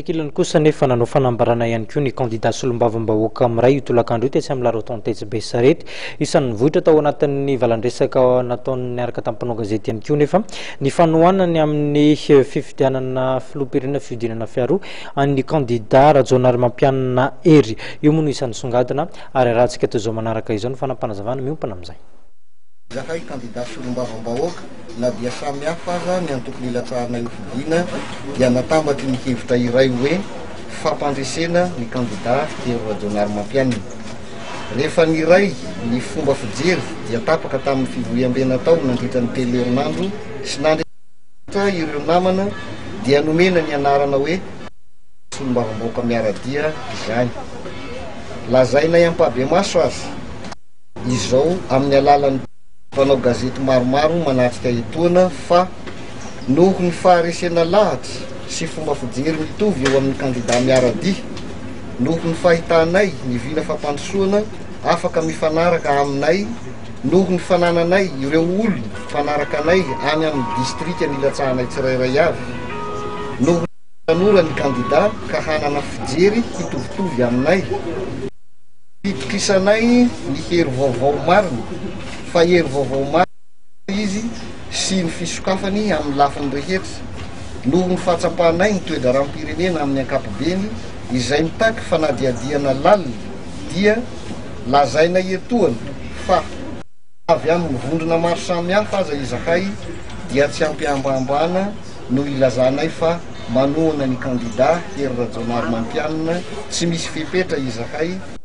Kilany kosa nefa nanao fanambarana ihany koa ny kandida solombavam-baoaka amin'ray tolakandro tetsy amin'ny Rotonde tetsy Besarety isan'ny vohitra tao anatin'ny valandresaka nataony niaraka tampanao gazety ihany koa nefa ny fanohanana amin'ny fifidianana filoham-pirenena fihodinana fiaroa an'ny kandida Rajaonarimampianina Hery io moa no isan'ny Nisongadina ary rahantsika tozao manaraka izao ny fanampanazavana miompana amin'izay. Zahay kandida solombavam-baoaka na dia samy hafa aza ny antoko nilatsahana io fidiana dia natambaty ny hevitra iray hoe fampandresena ny kandida Rajaonarimampianina. Rehefa ny iray ny fomba fijery dia tapaka tamin'ny fivoiam-bena tao nandritra ny telo herinandro sy nandritra ireo namana dia nomena ny anarana hoe solombavam-baoaka miara-dia izany. Lazaina iampabe maso azy izao amin'ny alalan'ny mpanao gazety maromaro manatrika etoana fa noho ny faharesena lahatra sy fomba fijery mitovy eo amin'ny kandida miara-dia, noho ny fahitanay ny vina fampandrosoana afaka mifanaraka aminay, noho ny fanananay ireo olona fanaraka anay any amin'ny distrika nilatsahanay tsirairay avy, noho ny tanora ny kandida ka hanana fijery hitovitovy aminay, fitokisanay ny hery vaovao marina fa hery vaovao marina izy sy ny fisokafany amin'ny lafiny rehetra, noho ny fahatsapanay ny toedra raharinaivo amin'ny ankapobeny izay mitaky fanadiadiana lalina dia lazaina etoana fa avy amin'ny vondrona maro samihafa aza izahay dia tsy ampiambambana no ilazanay fa manohana ny kandida Rajaonarimampianina tsy misy fepetra izahay.